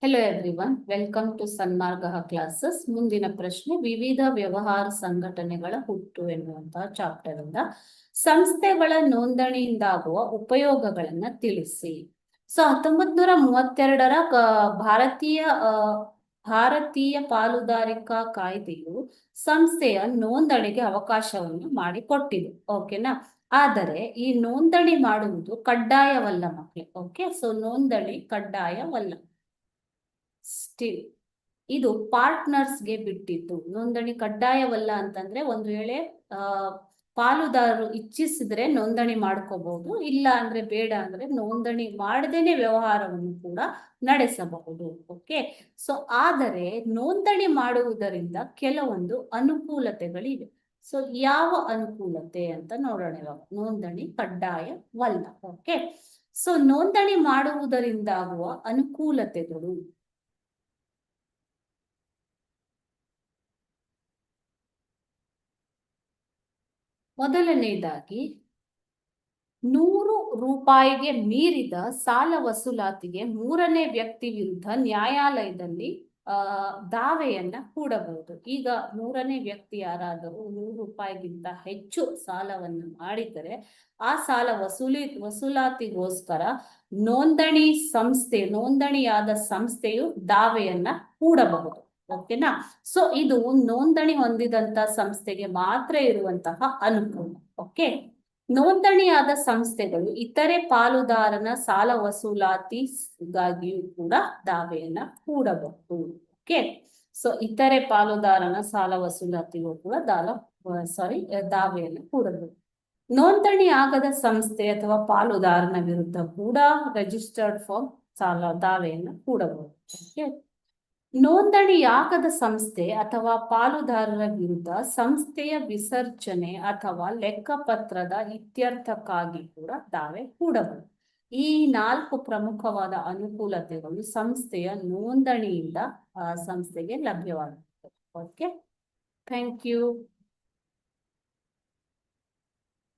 Hello everyone, welcome to Sanmarga classes. ಮುಂದಿನ ಪ್ರಶ್ನೆ, ವಿವಿಧ ವ್ಯವಹಾರ ಸಂಘಟನೆಗಳ ಹುಟ್ಟು ಎನ್ನುವಂತಹ ಚಾಪ್ಟರ್ ಇಂದ ಸಂಸ್ಥೆಗಳ ನೋಂದಣಿಯಿಂದಾಗುವ ಉಪಯೋಗಗಳನ್ನ ತಿಳಿಸಿ. ಸೊ 1932ರ ಭಾರತೀಯ ಪಾಲುದಾರಿಕಾ ಕಾಯ್ದೆಯು ಸಂಸ್ಥೆಯ ನೋಂದಣಿಗೆ ಅವಕಾಶವನ್ನು ಮಾಡಿಕೊಟ್ಟಿದೆ. ಓಕೆನಾ? ಆದರೆ ಈ ನೋಂದಣಿ ಮಾಡುವುದು ಕಡ್ಡಾಯವಲ್ಲ ಮಕ್ಕಳೇ. ಓಕೆ, ಸೊ ನೋಂದಣಿ ಕಡ್ಡಾಯವಲ್ಲ. ಸ್ಟಿಲ್ ಇದು ಪಾರ್ಟ್ನರ್ಸ್ಗೆ ಬಿಟ್ಟಿದ್ದು. ನೋಂದಣಿ ಕಡ್ಡಾಯವಲ್ಲ ಅಂತಂದ್ರೆ ಒಂದು ವೇಳೆ ಪಾಲುದಾರರು ಇಚ್ಛಿಸಿದ್ರೆ ನೋಂದಣಿ ಮಾಡ್ಕೋಬಹುದು, ಇಲ್ಲ ಅಂದ್ರೆ ಬೇಡ ಅಂದ್ರೆ ನೋಂದಣಿ ಮಾಡದೇನೆ ವ್ಯವಹಾರವನ್ನು ಕೂಡ ನಡೆಸಬಹುದು. ಓಕೆ, ಸೊ ಆದರೆ ನೋಂದಣಿ ಮಾಡುವುದರಿಂದ ಕೆಲವೊಂದು ಅನುಕೂಲತೆಗಳಿವೆ. ಸೊ ಯಾವ ಅನುಕೂಲತೆ ಅಂತ ನೋಡೋಣ ಇವಾಗ. ನೋಂದಣಿ ಕಡ್ಡಾಯವಲ್ಲ. ಓಕೆ, ಸೊ ನೋಂದಣಿ ಮಾಡುವುದರಿಂದಾಗುವ ಅನುಕೂಲತೆಗಳು. ಮೊದಲನೇದಾಗಿ, 100 ರೂಪಾಯಿಗೆ ಮೀರಿದ ಸಾಲ ವಸೂಲಾತಿಗೆ ಮೂರನೇ ವ್ಯಕ್ತಿ ವಿರುದ್ಧ ನ್ಯಾಯಾಲಯದಲ್ಲಿ ದಾವೆಯನ್ನ ಹೂಡಬಹುದು. ಈಗ ಮೂರನೇ ವ್ಯಕ್ತಿ ಯಾರಾದರೂ 100 ರೂಪಾಯಿಗಿಂತ ಹೆಚ್ಚು ಸಾಲವನ್ನು ಮಾಡಿದರೆ ಆ ಸಾಲ ವಸೂಲಾತಿಗೋಸ್ಕರ ನೋಂದಣಿಯಾದ ಸಂಸ್ಥೆಯು ದಾವೆಯನ್ನ ಹೂಡಬಹುದು. ಓಕೆನಾ? ಸೊ ಇದು ನೋಂದಣಿ ಹೊಂದಿದಂತ ಸಂಸ್ಥೆಗೆ ಮಾತ್ರ ಇರುವಂತಹ ಅನುಕೂಲ. ಓಕೆ, ನೋಂದಣಿಯಾದ ಸಂಸ್ಥೆಗಳು ಇತರೆ ಪಾಲುದಾರನ ಸಾಲ ವಸೂಲಾತಿಗಾಗಿಯೂ ಕೂಡ ದಾವೆಯನ್ನ ಹೂಡಬಹುದು. ಓಕೆ, ಸೊ ಇತರೆ ಪಾಲುದಾರನ ಸಾಲ ವಸೂಲಾತಿಗೂ ಕೂಡ ದಾವೆಯನ್ನ ಹೂಡಬಹುದು. ನೋಂದಣಿ ಆಗದ ಸಂಸ್ಥೆ ಅಥವಾ ಪಾಲುದಾರನ ವಿರುದ್ಧ ಕೂಡ ರಿಜಿಸ್ಟರ್ಡ್ ಫಾರ್ಮ್ ದಾವೆಯನ್ನ ಹೂಡಬಹುದು. ಓಕೆ, ನೋಂದಣಿಯಾಗದ ಸಂಸ್ಥೆ ಅಥವಾ ಪಾಲುದಾರರ ವಿರುದ್ಧ ಸಂಸ್ಥೆಯ ವಿಸರ್ಜನೆ ಅಥವಾ ಲೆಕ್ಕಪತ್ರದ ಇತ್ಯರ್ಥಕ್ಕಾಗಿ ಕೂಡ ದಾವೆ ಹೂಡಬಹುದು. ಈ 4 ಪ್ರಮುಖವಾದ ಅನುಕೂಲತೆಗಳು ಸಂಸ್ಥೆಯ ನೋಂದಣಿಯಿಂದ ಸಂಸ್ಥೆಗೆ ಲಭ್ಯವಾಗುತ್ತದೆ. Okay, thank you.